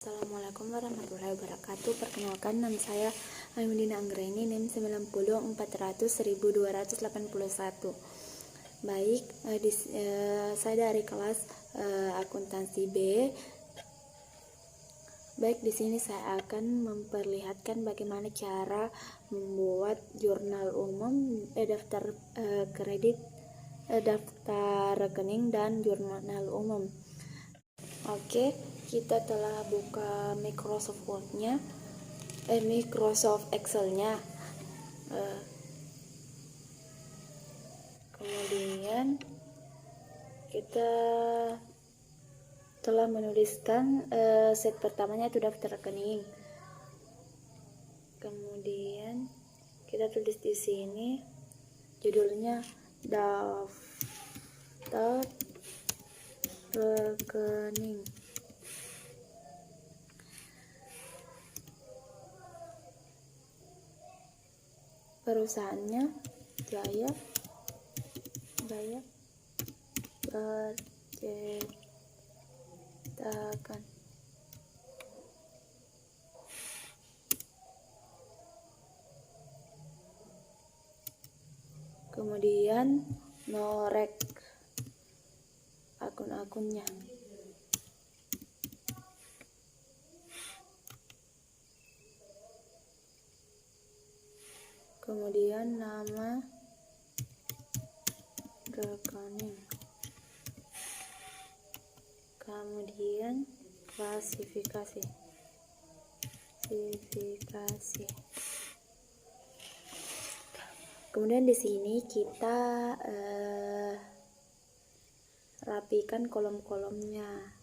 Assalamualaikum warahmatullahi wabarakatuh. Perkenalkan, nama saya Aimudina Anggraini, NIM 90400281. Baik, saya dari kelas akuntansi B. Baik, di sini saya akan memperlihatkan bagaimana cara membuat jurnal umum, daftar kredit, daftar rekening, dan jurnal umum. Oke, kita telah buka Microsoft Word-nya, Microsoft Excel-nya. Kemudian kita telah menuliskan set pertamanya itu daftar rekening. Kemudian kita tulis di sini judulnya daftar rekening. Perusahaannya Jaya Percetakan. Kemudian norek akun-akunnya. Kemudian nama rekening. Kemudian klasifikasi. Kemudian di sini kita rapikan kolom-kolomnya.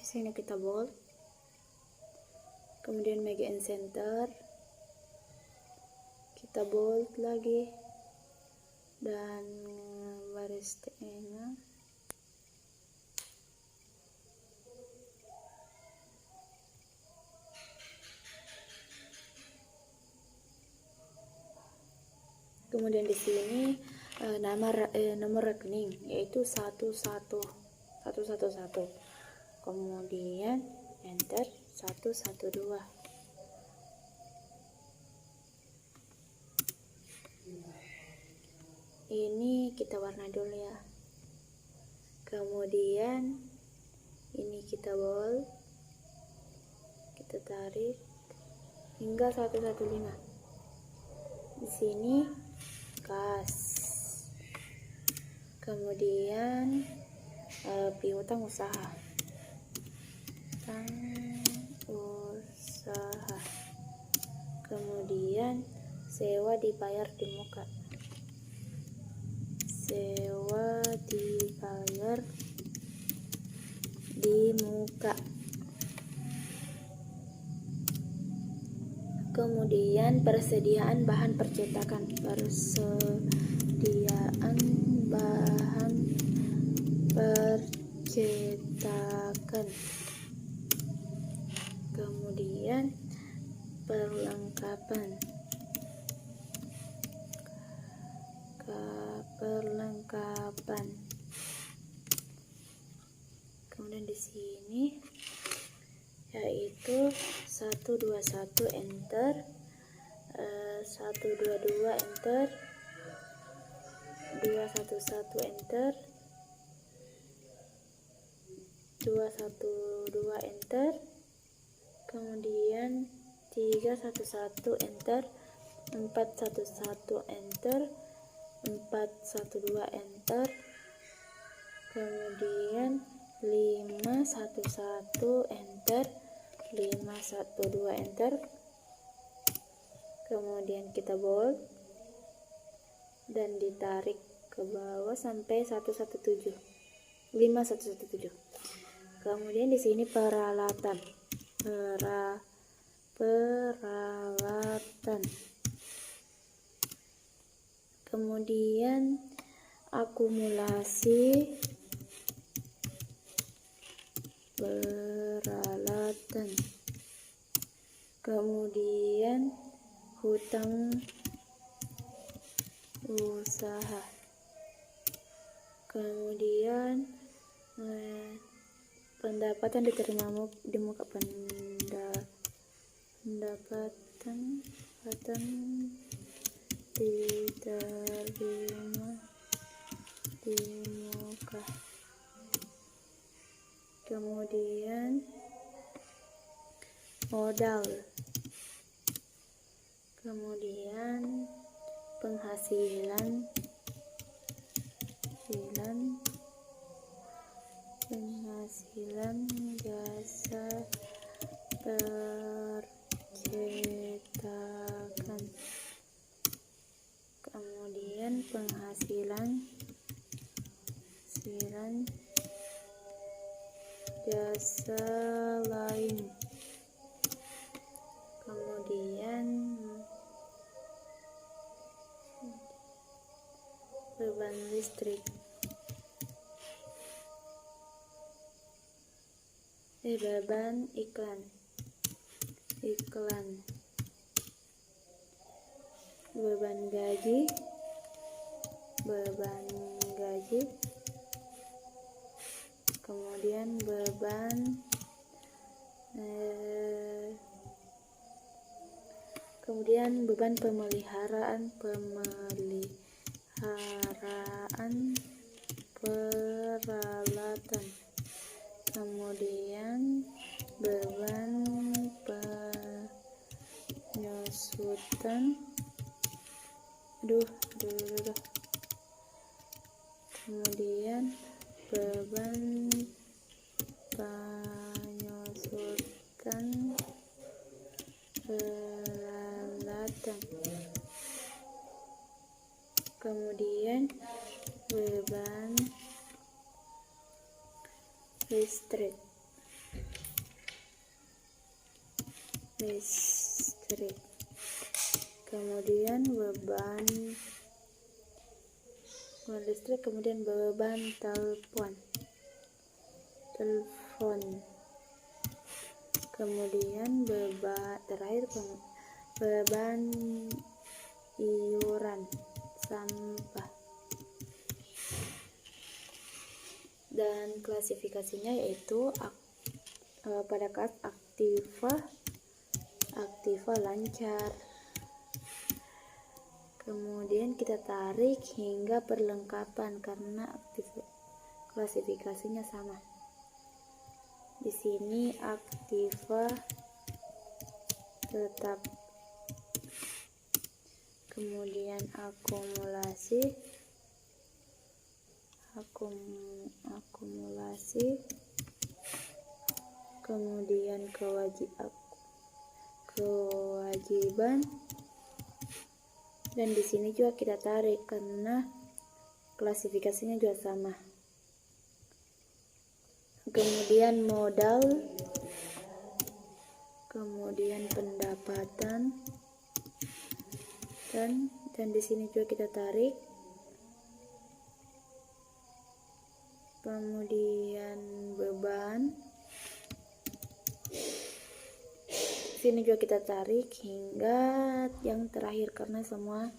Di sini kita bold, kemudian make and center, kita bold lagi, dan baris T-nya. Kemudian di sini nomor rekening yaitu 111. Kemudian enter 112. Ini kita warna dulu ya. Kemudian ini kita bold, kita tarik hingga 115. Di sini kas. Kemudian piutang usaha. Kemudian sewa dibayar di muka. Kemudian persediaan bahan percetakan. Kemudian perlengkapan. Kemudian di sini yaitu 121 enter, 122 enter, 211 enter, 212 enter, kemudian 311 enter, 411 enter, 412 enter, kemudian 511 enter, 512 enter, kemudian kita bold dan ditarik ke bawah sampai 517. Kemudian di sini peralatan. Kemudian akumulasi peralatan. Kemudian hutang usaha. Kemudian pendapatan diterima di muka pendapatan diterima di muka. Kemudian modal. Kemudian penghasilan jasa percetakan. Kemudian penghasilan jasa lain. Kemudian beban listrik, beban iklan, beban gaji, kemudian beban pemeliharaan peralatan, kemudian beban penyusutan, kemudian beban penyusutan peralatan, kemudian beban listrik, kemudian beban listrik, kemudian beban telepon, kemudian beban iuran sampah. Dan klasifikasinya yaitu pada kelas aktiva lancar. Kemudian kita tarik hingga perlengkapan karena klasifikasinya sama. Di sini aktiva tetap, kemudian akumulasi, kemudian kewajiban, dan di sini juga kita tarik karena klasifikasinya juga sama. Kemudian modal, kemudian pendapatan, dan di sini juga kita tarik. Kemudian beban, sini juga kita tarik hingga yang terakhir karena semua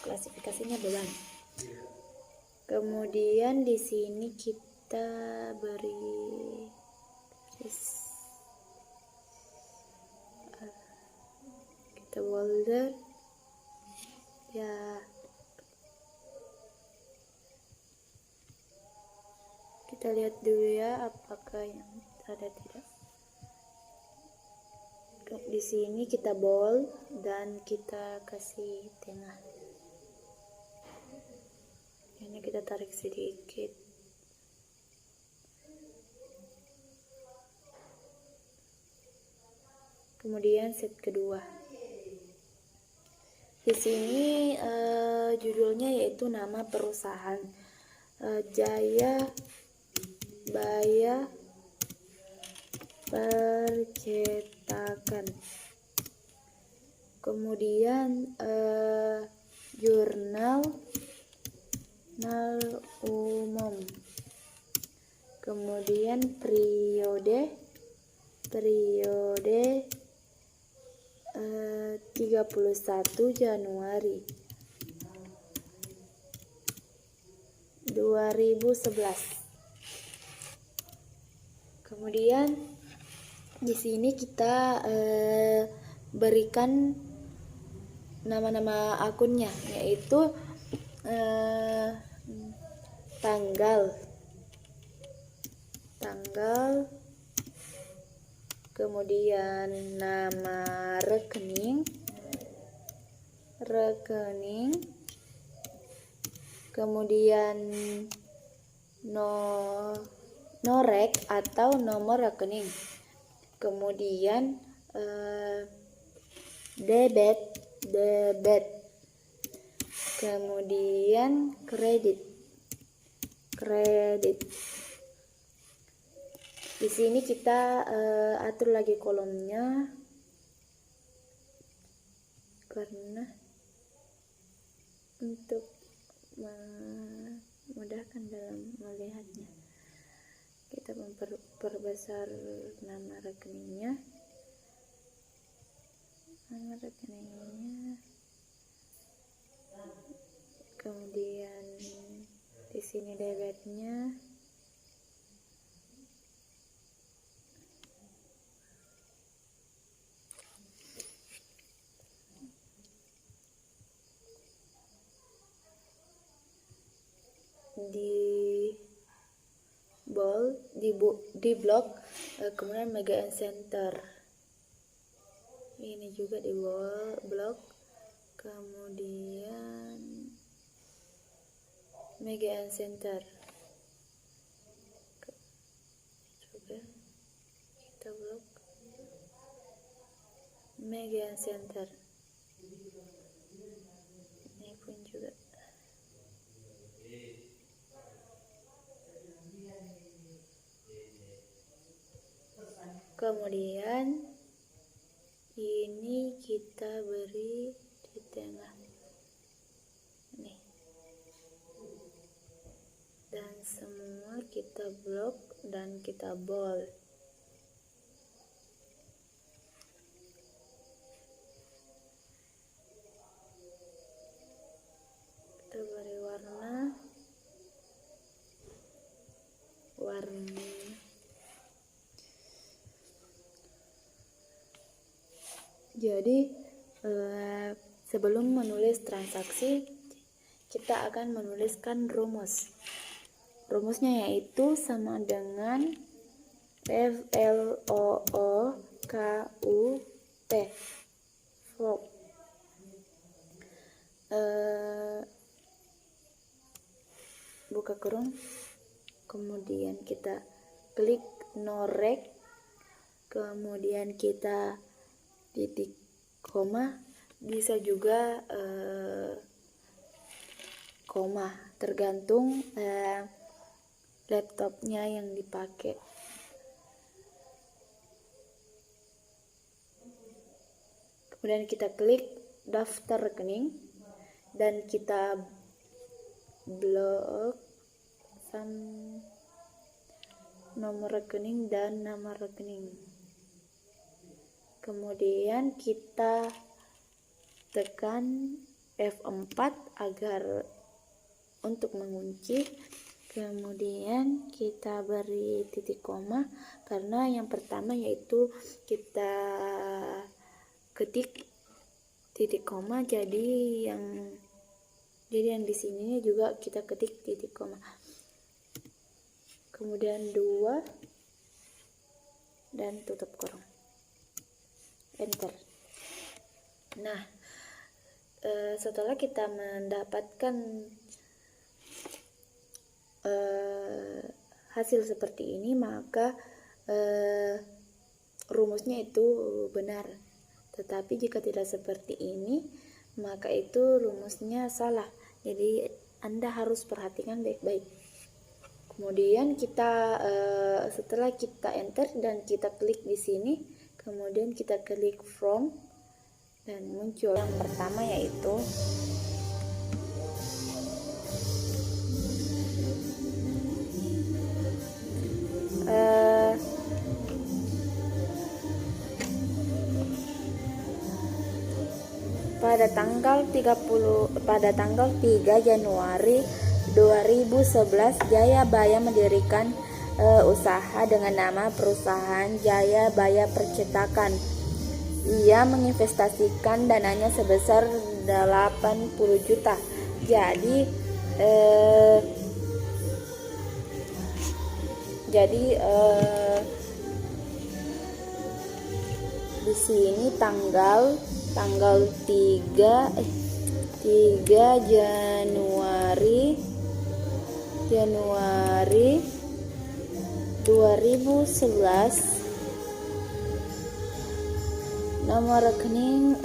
klasifikasinya beban. Kemudian di sini kita beri kita folder ya. Kita lihat dulu ya apakah yang ada tidak. Di sini kita bold dan kita kasih tengah. Ini kita tarik sedikit. kemudian set kedua. Di sini judulnya yaitu nama perusahaan, Jaya Baya Percetakan. Kemudian jurnal umum. Kemudian periode 31 Januari 2011. Kemudian di sini kita berikan nama-nama akunnya, yaitu tanggal, kemudian nama rekening, kemudian norek atau nomor rekening, kemudian debit, kemudian kredit. Di sini kita atur lagi kolomnya karena untuk memudahkan dalam melihatnya. Kita memperbesar nama rekeningnya. Kemudian di sini debitnya. Di blok, kemudian Mega and Center. Ini juga di blok, kemudian Mega and Center. Coba kita blok Mega and Center. Ini pun juga. Kemudian ini kita beri di tengah nih, dan semua kita blok dan kita bold. Kita beri warna. Jadi sebelum menulis transaksi, kita akan menuliskan rumus. Rumusnya yaitu sama dengan FLOOKUP. Buka kurung, kemudian kita klik norek, kemudian kita titik koma, bisa juga koma, tergantung laptopnya yang dipakai. Kemudian kita klik daftar rekening dan kita blok nomor rekening dan nama rekening. Kemudian kita tekan F4 agar untuk mengunci. Kemudian kita beri titik koma karena yang pertama yaitu kita ketik titik koma, jadi yang di sini juga kita ketik titik koma. Kemudian 2 dan tutup kurung. Enter. Nah, setelah kita mendapatkan hasil seperti ini, maka rumusnya itu benar. Tetapi jika tidak seperti ini, maka itu rumusnya salah. Jadi Anda harus perhatikan baik-baik. Kemudian kita setelah kita enter dan kita klik di sini, kemudian kita klik from, dan muncul yang pertama yaitu pada tanggal 3 Januari 2011 Jayabaya mendirikan usaha dengan nama perusahaan Jayabaya Percetakan. Ia menginvestasikan dananya sebesar 80 juta. Jadi di sini tanggal 3 Januari 2011 nomor rekening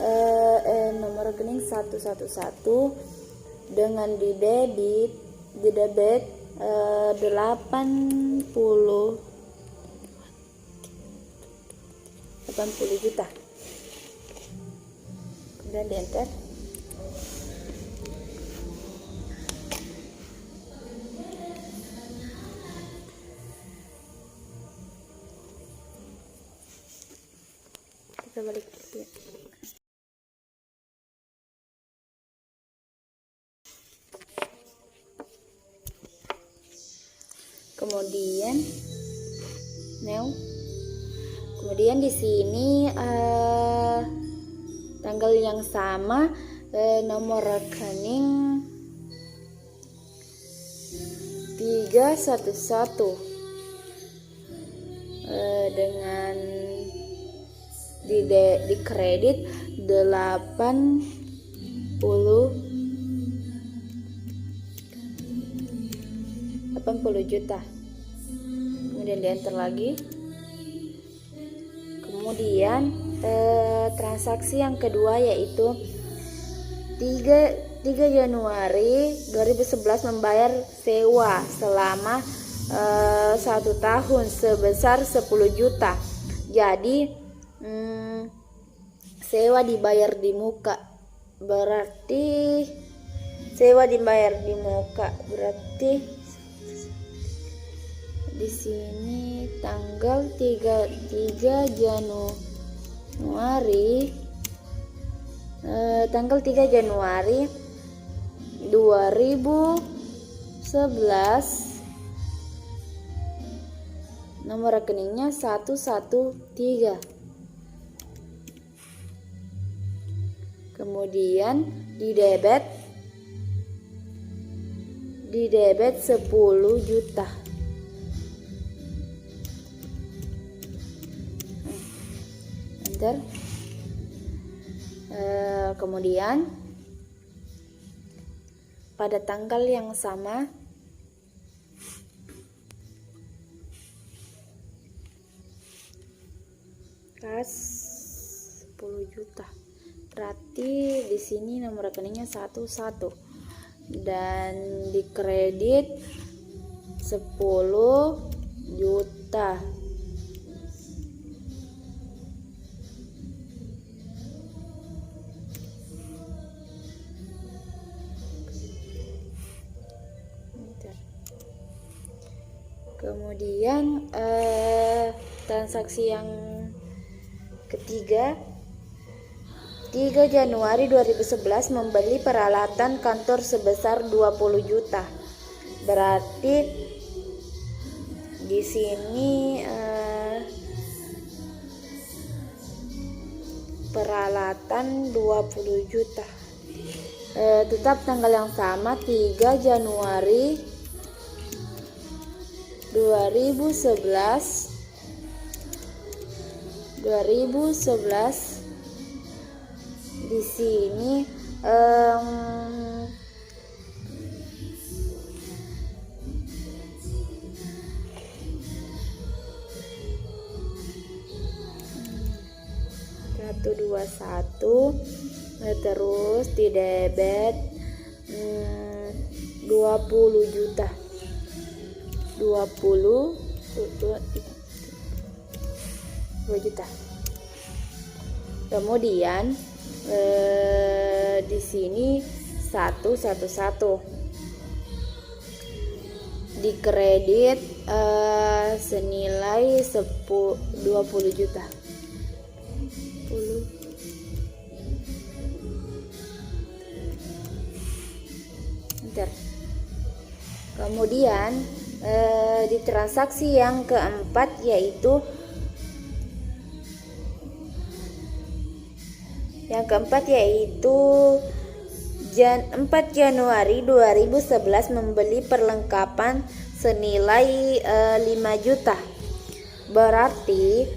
111 dengan didebit 80 juta. Kemudian di enter. Kita balik ya. Kemudian di sini tanggal yang sama, nomor rekening 311 dengan di kredit 80 juta. Kemudian di enter lagi. Kemudian transaksi yang kedua yaitu 3 Januari 2011 membayar sewa selama 1 tahun sebesar 10 juta. Jadi sewa dibayar di muka, berarti di sini tanggal 3 Januari 2011 nomor rekeningnya 113. Kemudian di debit 10 juta. Enter. Kemudian pada tanggal yang sama kas 10 juta. Berarti di sini nomor rekeningnya 11 dan di kredit 10 juta. Kemudian transaksi yang ketiga, 3 Januari 2011 membeli peralatan kantor sebesar 20 juta. Berarti di sini peralatan 20 juta. Tetap tanggal yang sama, 3 Januari 2011 di sini 121, terus di debit 20 juta. 2 juta. Kemudian di sini 111 dikredit senilai 20 juta. 10. Bentar. Kemudian di transaksi yang keempat yaitu 4 Januari 2011 membeli perlengkapan senilai 5 juta. Berarti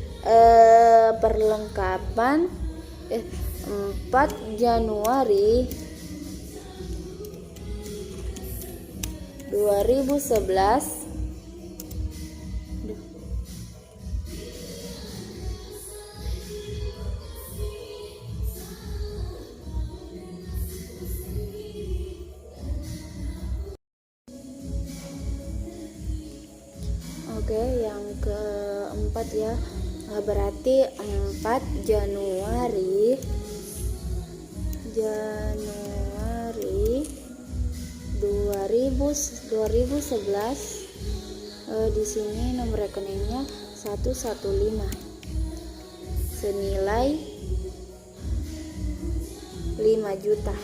perlengkapan 4 Januari 2011 Oke, yang keempat ya. Berarti 4 Januari 2011 di sini nomor rekeningnya 115 senilai 5 juta. 5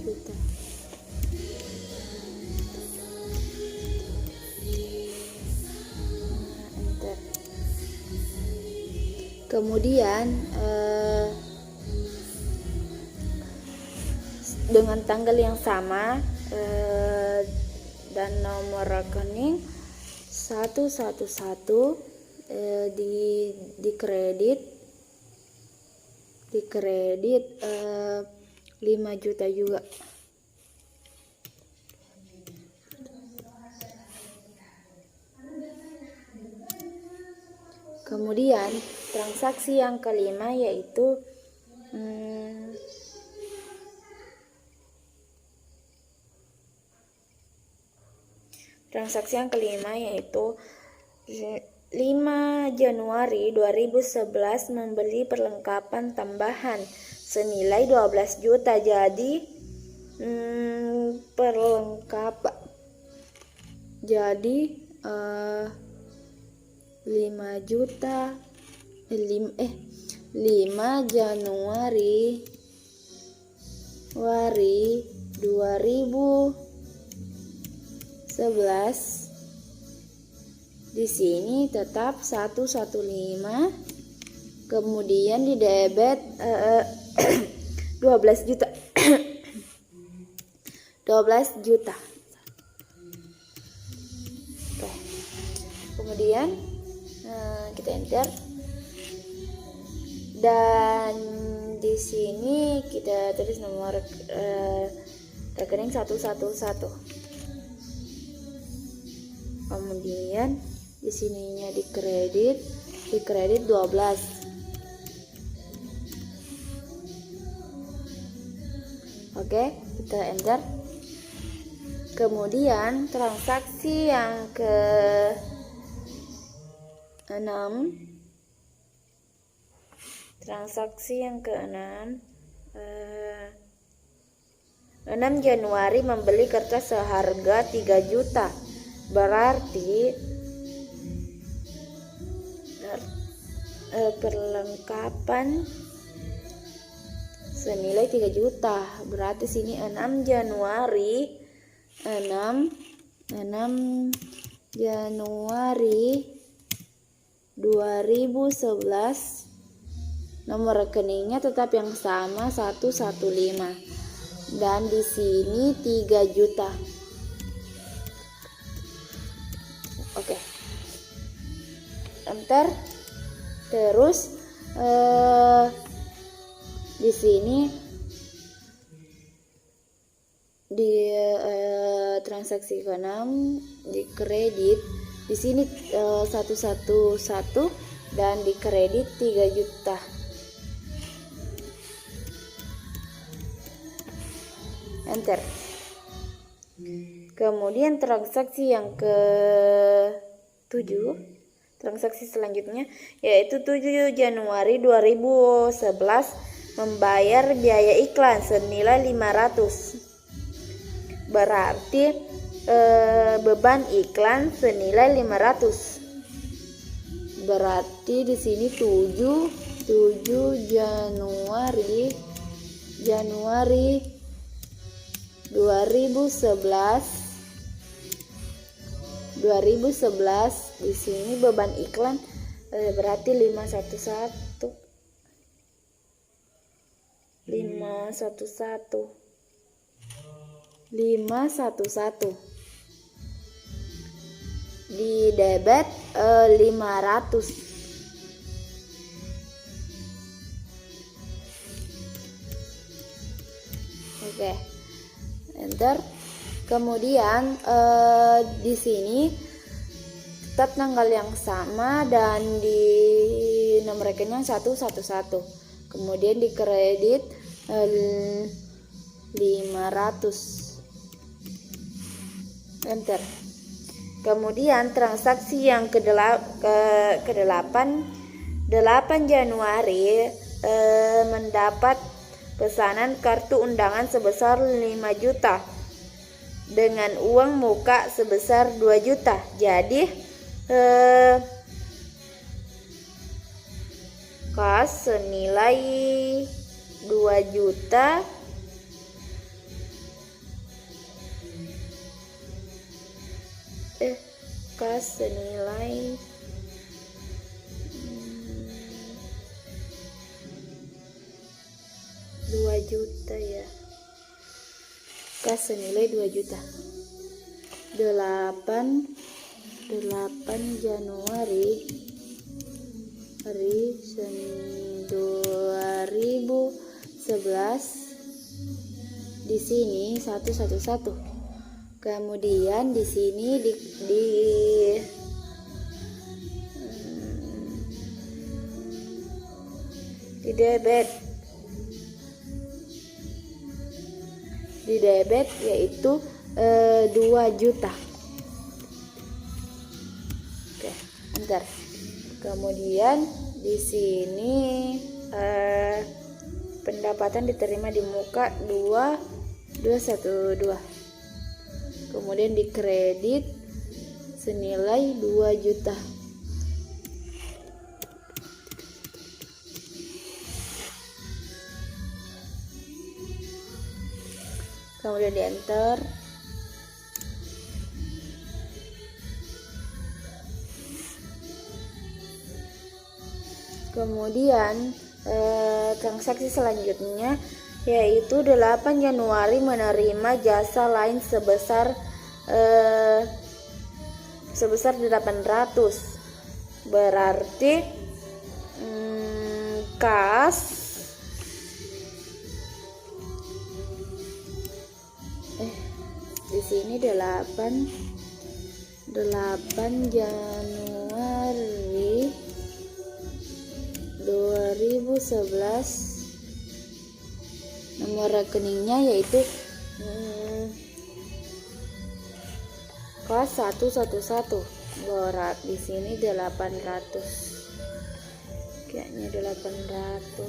juta. Enter. Kemudian dengan tanggal yang sama dan nomor rekening 111 dikredit 5 juta juga. Kemudian transaksi yang kelima yaitu transaksi yang kelima yaitu 5 Januari 2011 membeli perlengkapan tambahan senilai 12 juta. Jadi perlengkapan jadi 5 juta 5 Januari 2011 di sini tetap 115, kemudian di debit 12 juta. 12 juta. Oke. Kemudian kita enter dan di sini kita tulis nomor rekening 111. Kemudian di sininya dikredit 12. Oke, kita enter. Kemudian transaksi yang ke-6 6 Januari membeli kertas seharga 3 juta. Berarti perlengkapan senilai 3 juta. Berarti sini 6 Januari 2011 nomor rekeningnya tetap yang sama 115 dan di sini 3 juta. Oke. Enter. Terus di sini di transaksi ke-6 dikredit Di sini 111 dan di kredit 3 juta. Enter. Kemudian transaksi yang ke-7, transaksi selanjutnya yaitu 7 Januari 2011 membayar biaya iklan senilai 500. Berarti beban iklan senilai 500. Berarti di sini 7 Januari 2011 di sini beban iklan berarti 511 di debit 500. Oke. Enter. Kemudian di sini tetap tanggal yang sama dan di nomor rekening 111. Kemudian di kredit 500. Enter. Kemudian transaksi yang ke-8 Januari mendapat pesanan kartu undangan sebesar 5 juta dengan uang muka sebesar 2 juta. Jadi kas senilai 2 juta kas senilai 2 juta ya. Kas senilai 2 juta. 8 Januari 2011 di sini 111. Kemudian di sini di debit yaitu 2 juta. Oke, bentar. Kemudian di sini pendapatan diterima di muka 212. Kemudian di kredit senilai 2 juta. Kemudian di enter. Kemudian transaksi selanjutnya yaitu 8 Januari menerima jasa lain sebesar 800. Berarti kas di sini 8 Januari 2011 nomor rekeningnya yaitu kas 111. Berat di sini 800. Kayaknya 800.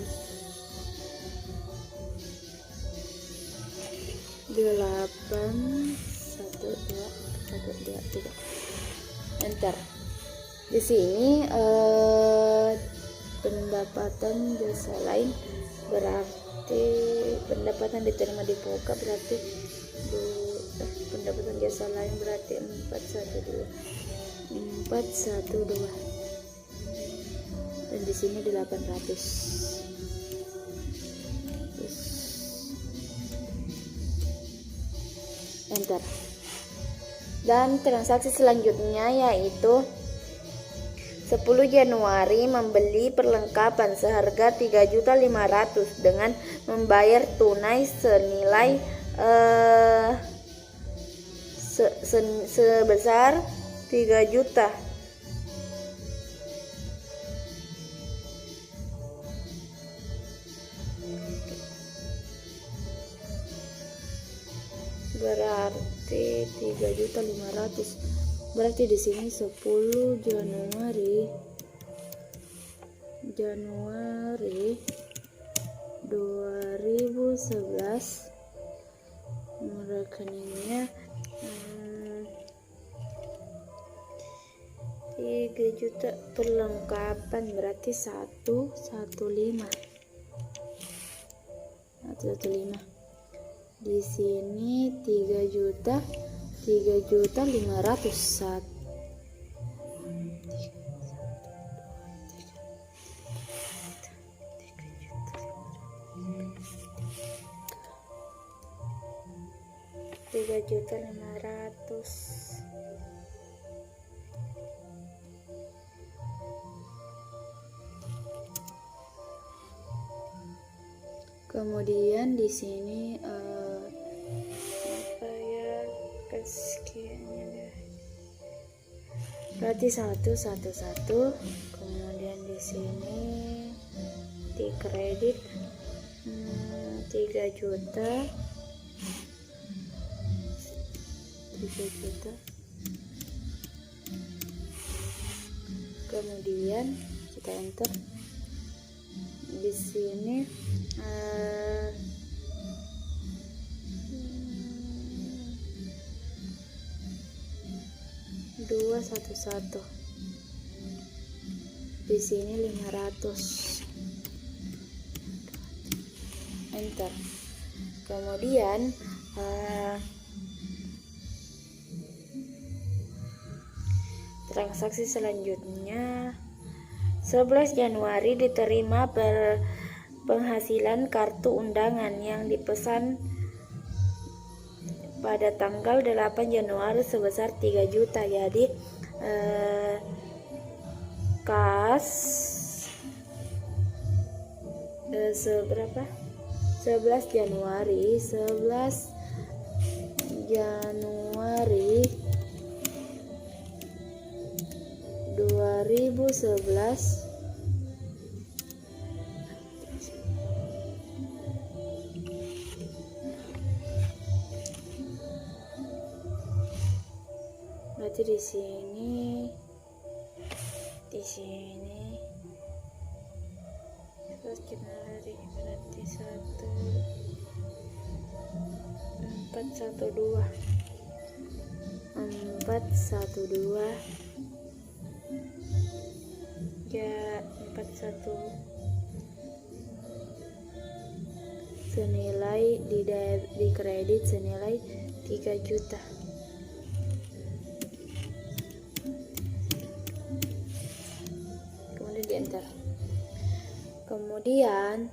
812 enter. Di sini pendapatan jasa lain berarti pendapatan diterima di muka berarti pendapatan jasa lain berarti 412 dan di sini 800. Enter. Dan transaksi selanjutnya yaitu 10 Januari membeli perlengkapan seharga 3.500.000 dengan membayar tunai senilai sebesar 3 3 juta. Berarti 3.500.000. Berarti di sini 10 Januari 2011 rekeningnya 3 juta. Perlengkapan berarti 115. Di sini 3 juta 500. Tiga juta 500. Kemudian di sini apa ya, kesekiannya deh. Berarti 111. Kemudian di sini di kredit 3 juta. Kemudian kita enter di sini 211. Di sini 500. Enter. Kemudian transaksi selanjutnya 11 Januari diterima penghasilan kartu undangan yang dipesan pada tanggal 8 Januari sebesar 3 juta. Jadi kas seberapa? 11 Januari 2011 berarti di sini terus Januari berarti 412 ya 41 senilai di kredit senilai 3 juta. Kemudian di enter. Kemudian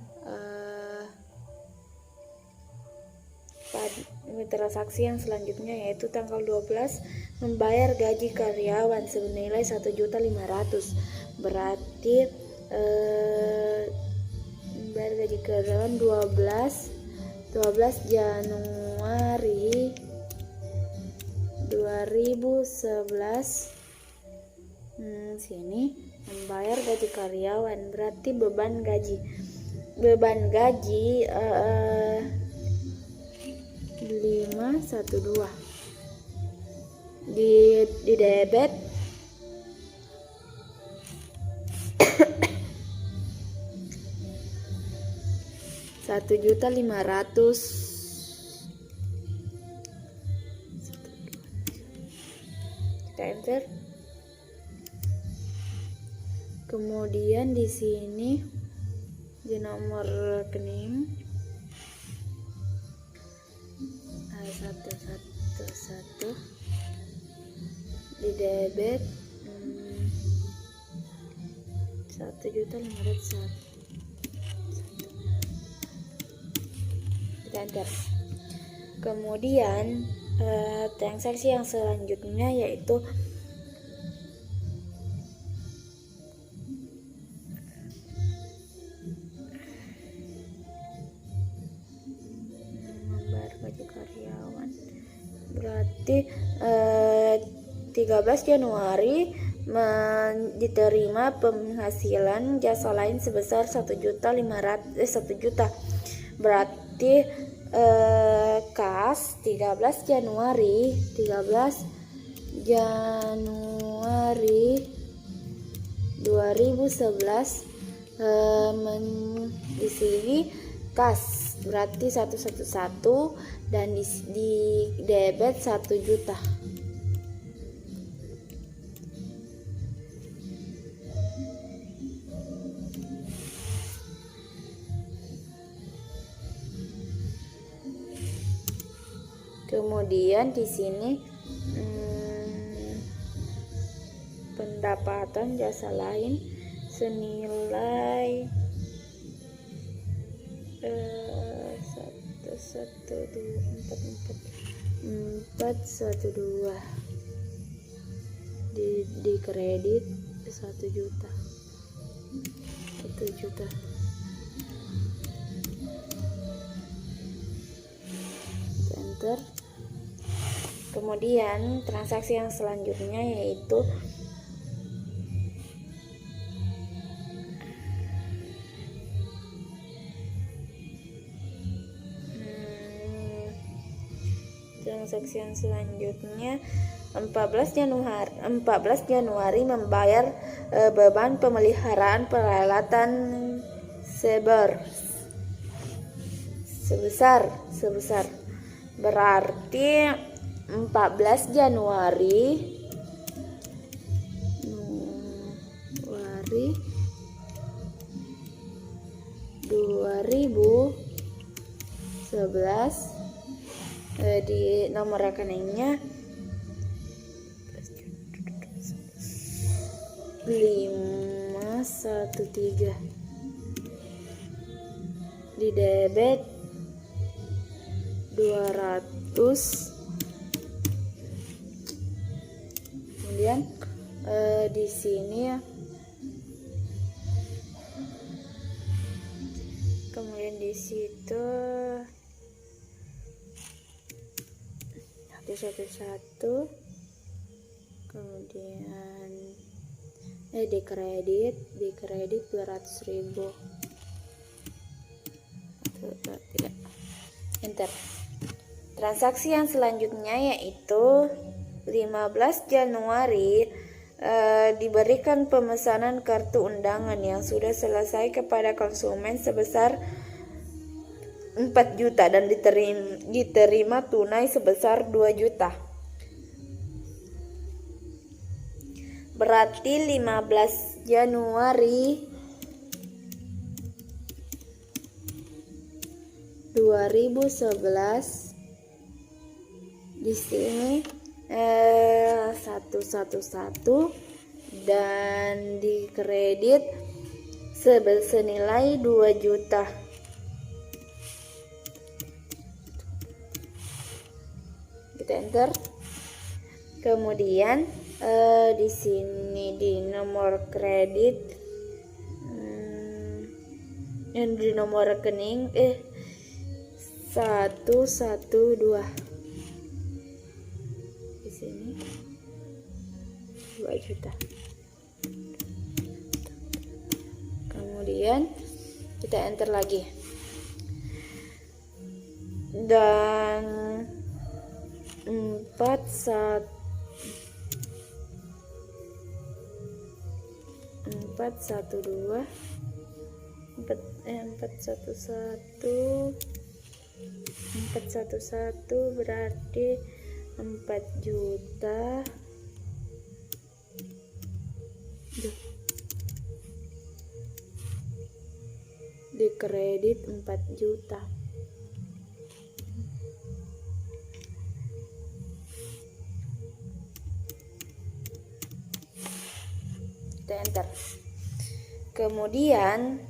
transaksi yang selanjutnya yaitu tanggal 12 membayar gaji karyawan senilai 1.500.000. Berarti membayar gaji karyawan 12 Januari 2011. Sini membayar gaji karyawan berarti beban gaji 512 di debit 1.500.000. Kita enter. Kemudian di sini di nomor rekening 111 di debit 1.500.000. Kita enter. Kemudian transaksi yang selanjutnya yaitu membayar gaji karyawan berarti 3 13 Januari diterima penghasilan jasa lain sebesar 1 juta. Berarti kas 13 Januari 2011 di sini kas berarti 111 dan di debit 1 juta. Kemudian di sini pendapatan jasa lain senilai 412 di kredit 1 juta. Enter. Kemudian transaksi yang selanjutnya yaitu transaksi yang selanjutnya 14 Januari membayar beban pemeliharaan peralatan sebesar berarti 14 Januari 2011 di nomor rekeningnya 513 di debit 200. Kemudian di sini ya, kemudian di situ 111, kemudian di kredit 200.000. Enter. Transaksi yang selanjutnya yaitu 15 Januari diberikan pemesanan kartu undangan yang sudah selesai kepada konsumen sebesar 4 juta dan diterima tunai sebesar 2 juta. Berarti 15 Januari 2011 di sini 111 dan di kredit senilai 2 juta. Kita enter. Kemudian di sini di nomor kredit di nomor rekening 112 di sini 2 juta. Kemudian kita enter lagi dan 411 berarti 4 juta di kredit 4 juta. Kita enter. Kemudian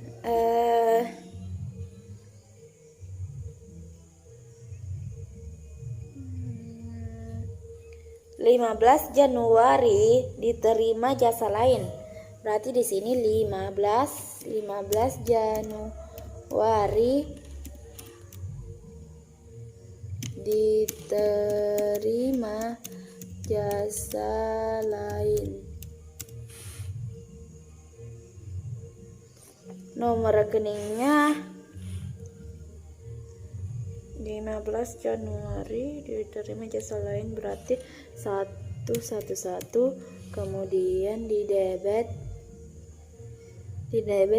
15 Januari diterima jasa lain. Berarti di sini 15 Januari diterima jasa lain. Nomor rekeningnya 15 Januari diterima jasa lain berarti 111, kemudian di debit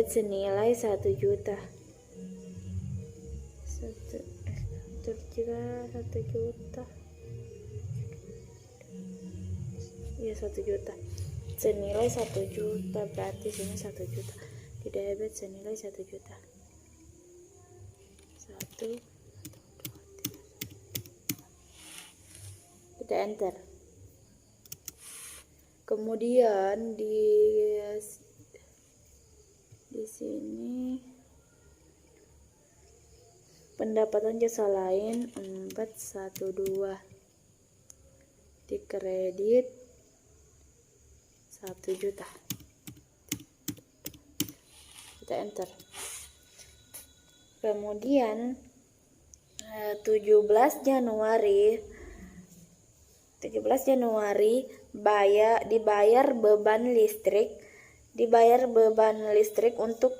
senilai 1 juta. 1 juta. Ya 1 juta. Senilai 1 juta berarti sini 1 juta. Di debit senilai 1 juta. 1. Kita enter. Kemudian di sini pendapatan jasa lain 412 di kredit 1 juta. Kita enter. Kemudian 17 Januari dibayar beban listrik untuk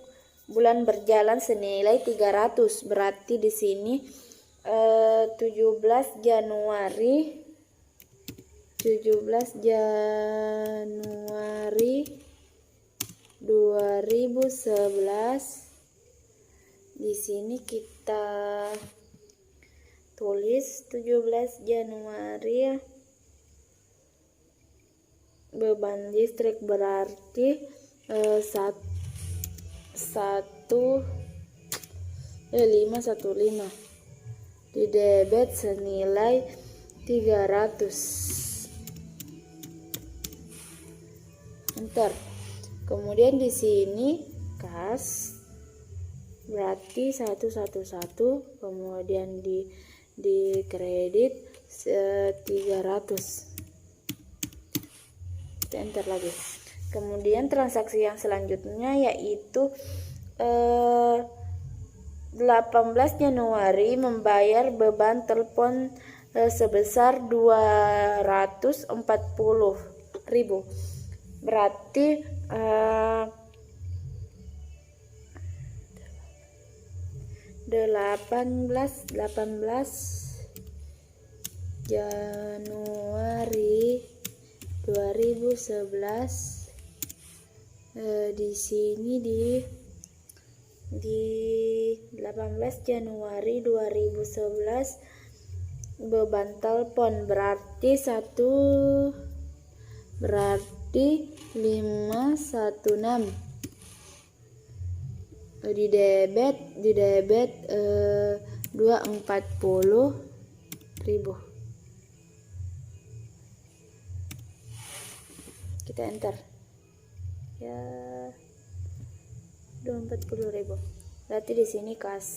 bulan berjalan senilai 300. Berarti di sini 17 Januari 2011. Di sini kita tulis 17 Januari beban listrik berarti 515 di debit senilai 300. Enter. Kemudian di sini kas berarti 111, kemudian di kredit 300. Kita enter lagi. Kemudian transaksi yang selanjutnya yaitu 18 Januari membayar beban telepon sebesar 240.000. Berarti 18 Januari 2011 di sini di 18 Januari 2011 beban telepon berarti 516 di debit 240.000. Kita enter ya 240.000. Berarti di sini kas.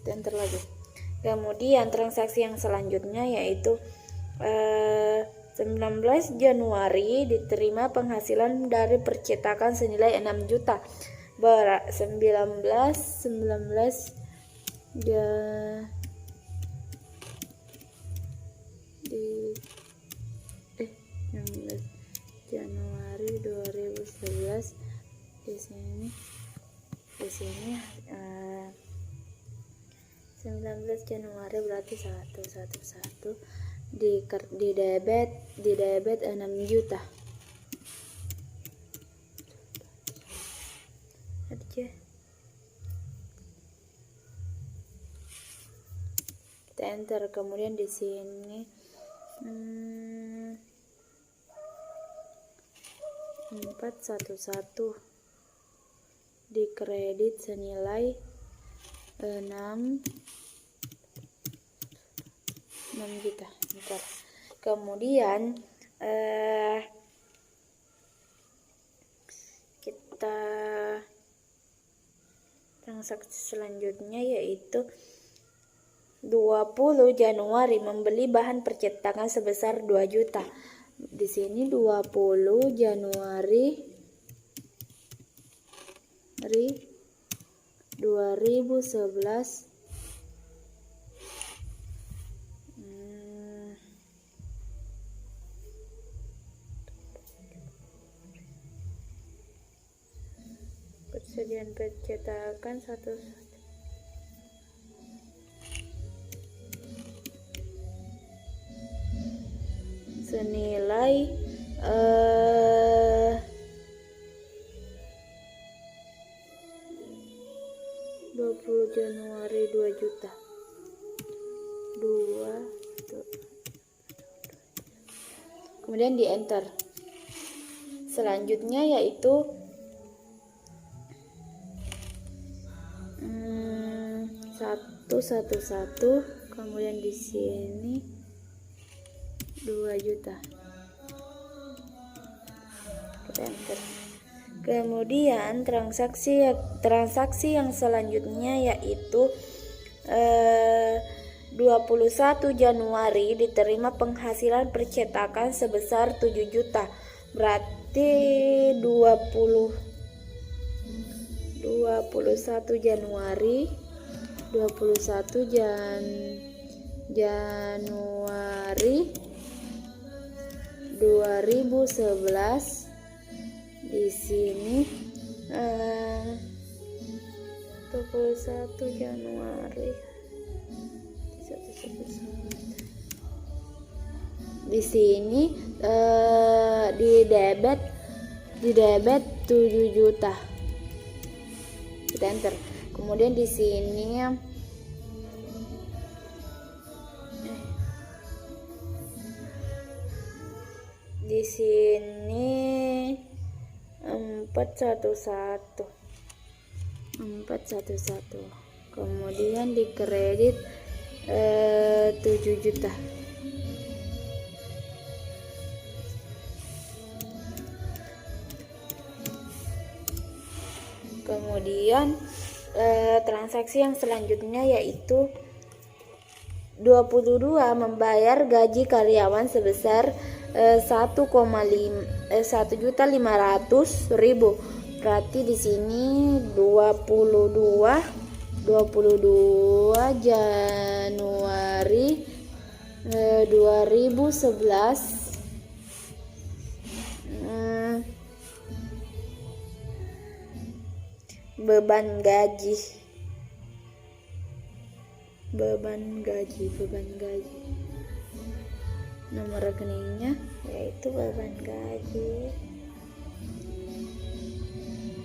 Enter lagi. Kemudian transaksi yang selanjutnya yaitu 19 Januari diterima penghasilan dari percetakan senilai 6 juta. 19 Januari 2011 di sini 19 Januari berarti 111 di debit 6 juta. Aja. Kita enter. Kemudian di sini 411 di kredit senilai 6 juta. Bentar. Kemudian kita transaksi selanjutnya yaitu 20 Januari membeli bahan percetakan sebesar 2 juta. Di sini 20 Januari 2011. Persediaan percetakan satu senilai 20 Januari 2 juta. 2 kemudian di enter. Selanjutnya yaitu 111, kemudian di sini 2 juta. Kita enter. Kemudian transaksi yang selanjutnya yaitu 21 Januari diterima penghasilan percetakan sebesar 7 juta. Berarti 21 Januari 2011 di sini 21 Januari di sini di debit 7 juta. Kita enter. Kemudian di sini di sini 411, kemudian di kredit 7 juta. Kemudian transaksi yang selanjutnya yaitu 22 membayar gaji karyawan sebesar 1.500.000. Berarti di sini 22 Januari 2011 beban gaji nomor rekeningnya yaitu beban gaji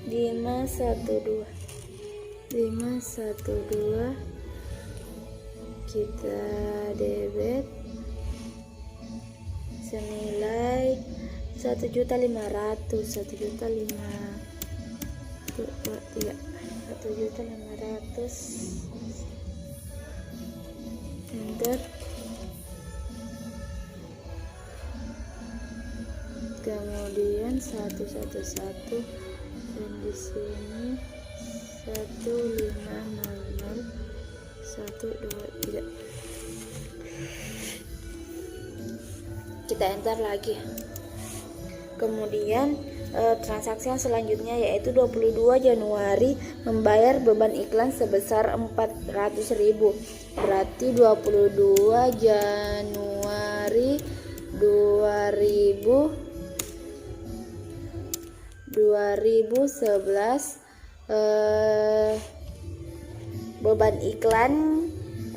512 kita debit senilai 1.500.000 enter. Kemudian 111 dan di sini 1.500.123. Kita enter lagi. Kemudian transaksi yang selanjutnya yaitu 22 Januari membayar beban iklan sebesar 400.000. Berarti 22 Januari 2011 beban iklan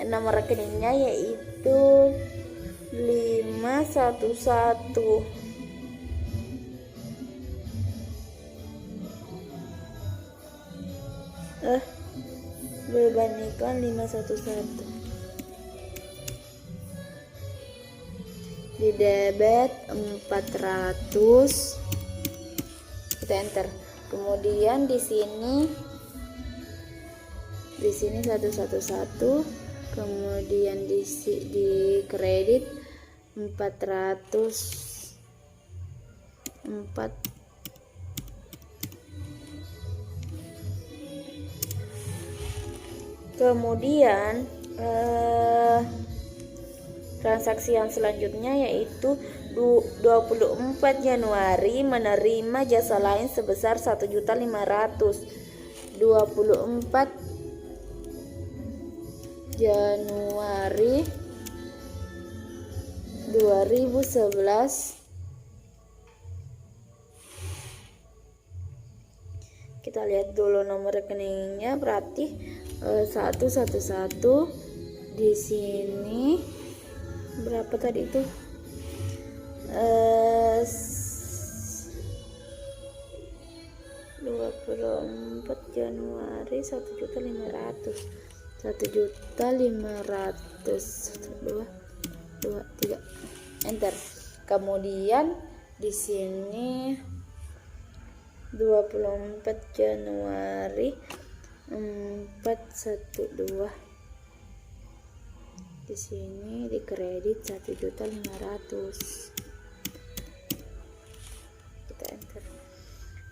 nomor rekeningnya yaitu 511. Beban iklan 511 di debit 400. Kita enter. Kemudian di sini 111, kemudian di kredit 404. Kemudian transaksi yang selanjutnya yaitu 24 Januari menerima jasa lain sebesar 1.500.000. 24 Januari 2011. Kita lihat dulu nomor rekeningnya, berarti 111 di sini berapa tadi itu? 24 Januari 1.500.000. 1.500.000. 2 3 enter. Kemudian di sini 24 Januari 412. Di sini dikredit 1.500.000. Kita enter.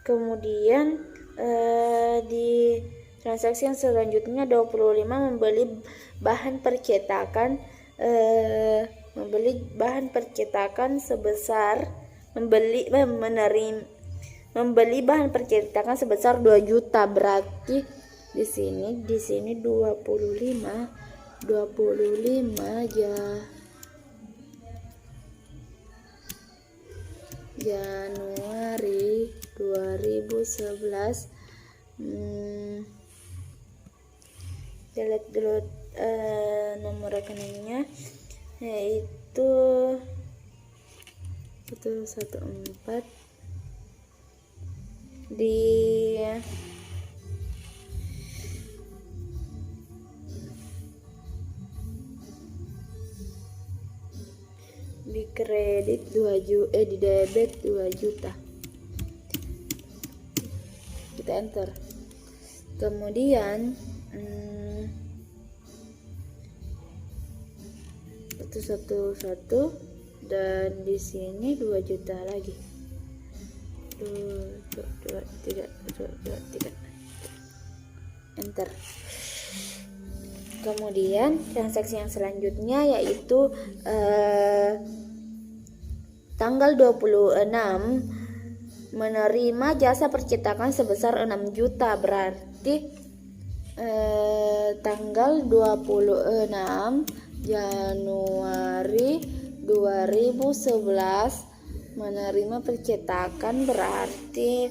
Kemudian di transaksi yang selanjutnya 25 membeli bahan percetakan sebesar membeli bahan percetakan sebesar 2 juta. Berarti di sini 25 Januari 2011. Kita lihat dulu nomor rekeningnya, yaitu 114 di kredit 2 juta, di debit 2 juta. Kita enter. Kemudian 111 dan di sini 2 juta lagi. 2 3 enter. Kemudian transaksi yang selanjutnya yaitu tanggal 26 menerima jasa percetakan sebesar 6 juta. Berarti tanggal 26 Januari 2011 menerima percetakan, berarti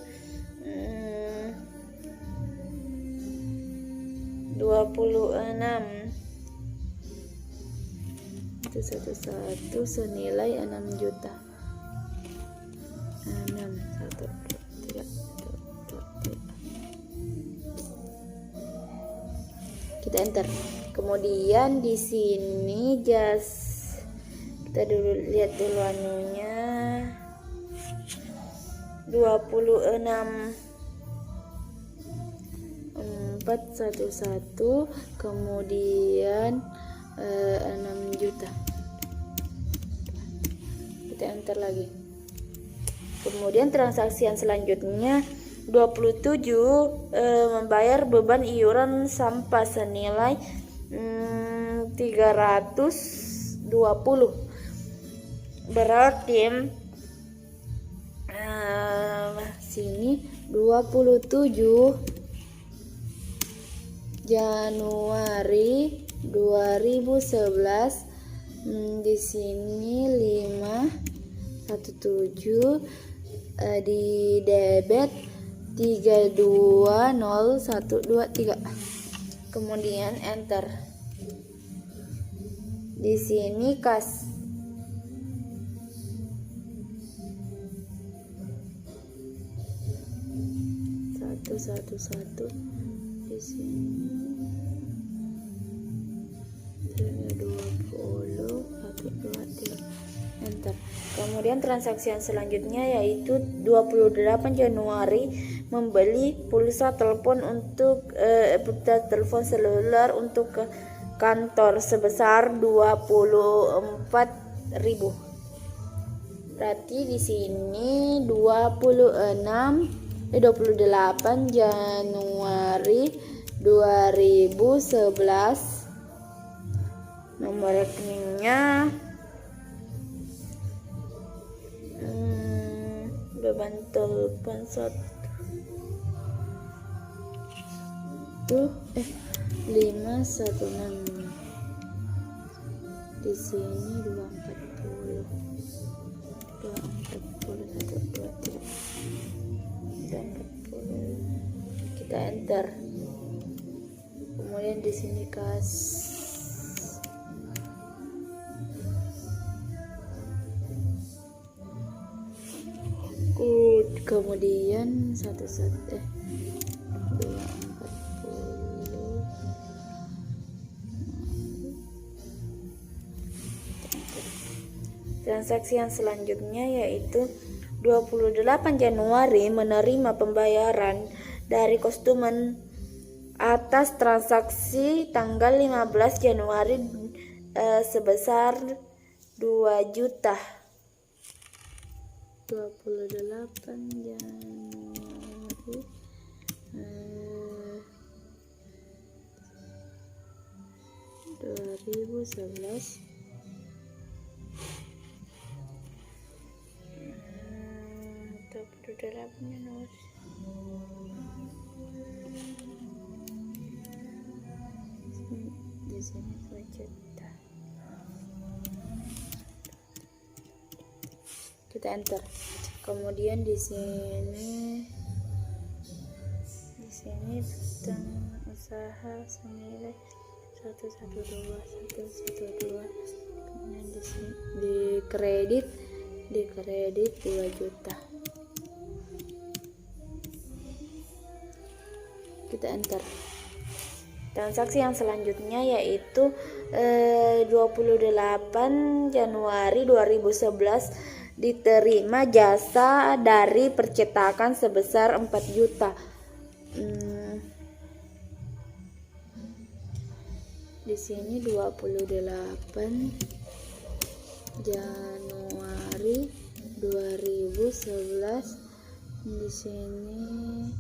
26 itu 11 senilai 6 juta. 6 1 2 3 kita enter. Kemudian di sini kita dulu lihat dulu anunya 26 411 kemudian 6 juta. Kita enter lagi. Kemudian transaksi yang selanjutnya 27 membayar beban iuran sampah senilai 320. Berarti sini 27 Januari 2011 di sini 517 di debit 320123. Kemudian enter. Di sini kas 111 di sini 20 123 enter. Kemudian transaksi yang selanjutnya yaitu 28 Januari membeli pulsa telepon untuk pulsa telepon seluler untuk ke kantor sebesar 24.000. Berarti di sini 28 Januari 2011 nomor rekeningnya beban telepon 516. Di sini 240 kita enter, kemudian di sini kemudian 240 transaksi yang selanjutnya yaitu 28 Januari menerima pembayaran dari konsumen atas transaksi tanggal 15 Januari sebesar 2 juta. 28 Januari 2011 28 Januari di sini 2 juta. Kita enter, kemudian di sini tentang usaha senilai 112, kemudian di sini di kredit 2 juta. Kita enter. Transaksi yang selanjutnya yaitu 28 Januari 2011 diterima jasa dari percetakan sebesar 4 juta. Di sini 28 Januari 2011, di sini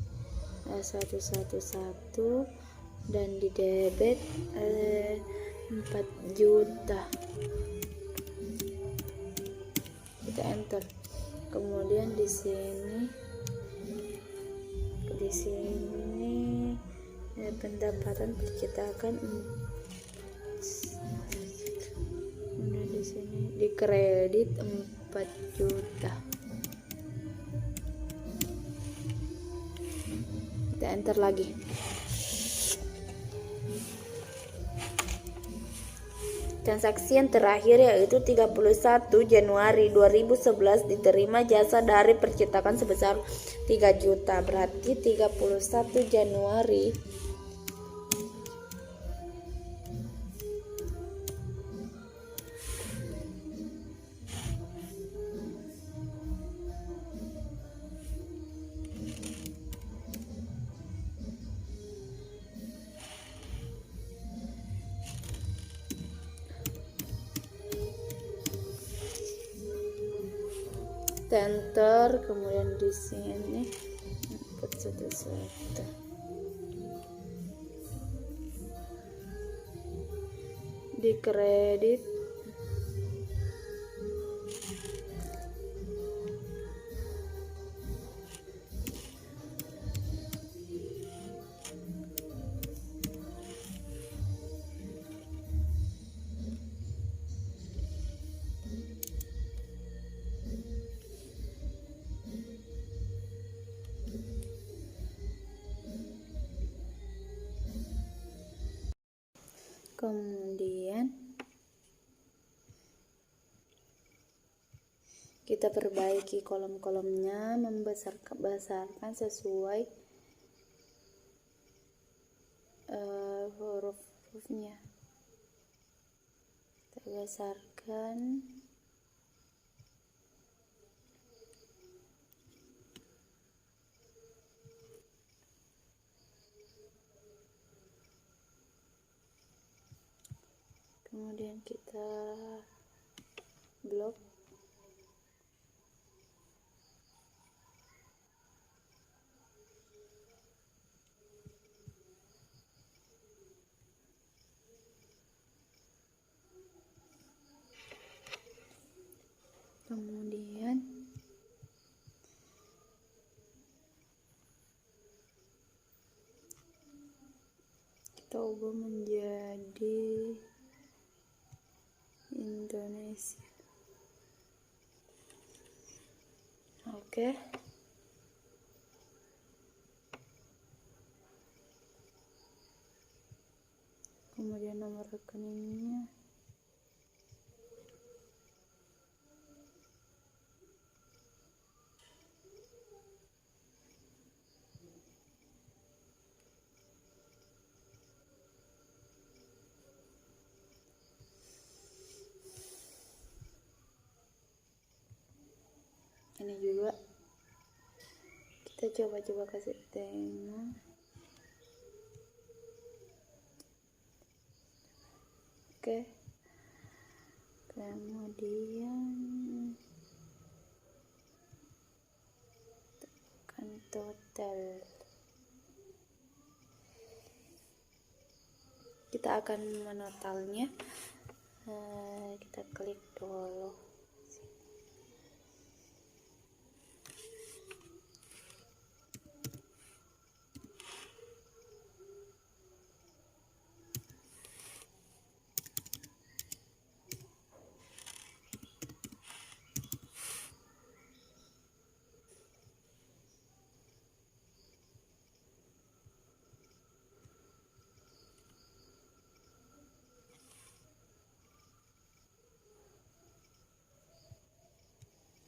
111 dan di debit 4 juta. Kita enter, kemudian di sini pendapatan percetakan, di sini di kredit 4 juta. Kita enter lagi. Transaksi yang terakhir yaitu 31 Januari 2011 diterima jasa dari percetakan sebesar 3 juta. Berarti 31 Januari enter, kemudian di sini di kredit kemudian kita perbaiki kolom-kolomnya, membesarkan sesuai huruf-hurufnya. Kita besarkan. Kemudian kita blok. Kemudian kita ubah menjadi Indonesia. Oke. Kemudian nomor rekeningnya. Ini juga kita coba kasih tema. Oke. Kemudian tekan total. Kita akan menotalnya. Kita klik dulu.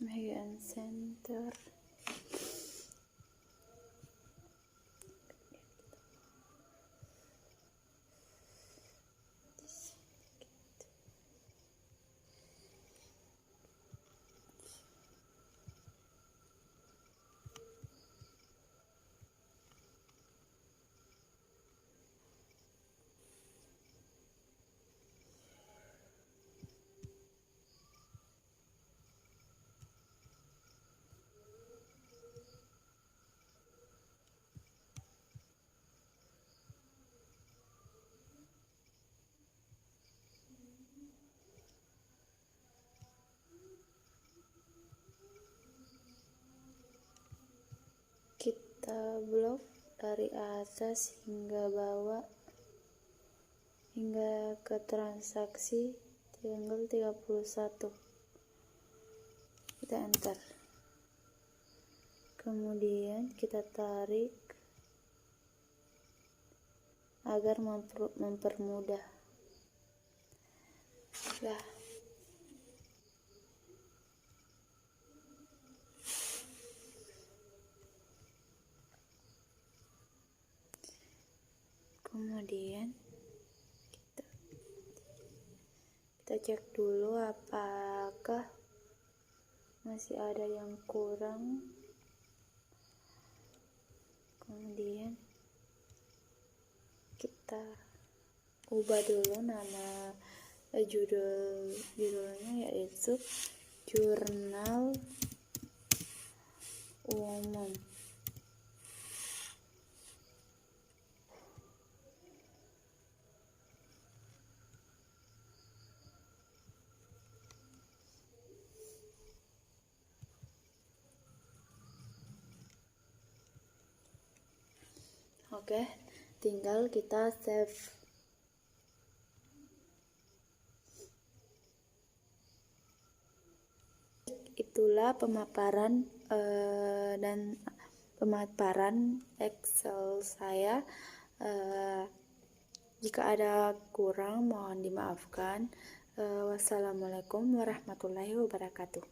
Bagian center. Kita blok dari atas hingga bawah hingga ke transaksi tanggal 31. Kita enter. Kemudian kita tarik agar mempermudah. Nah, kemudian kita cek dulu apakah masih ada yang kurang. Kemudian kita ubah dulu nama judulnya, yaitu jurnal umum. Oke, tinggal kita save. Itulah pemaparan Excel saya. Jika ada kurang mohon dimaafkan. Wassalamualaikum warahmatullahi wabarakatuh.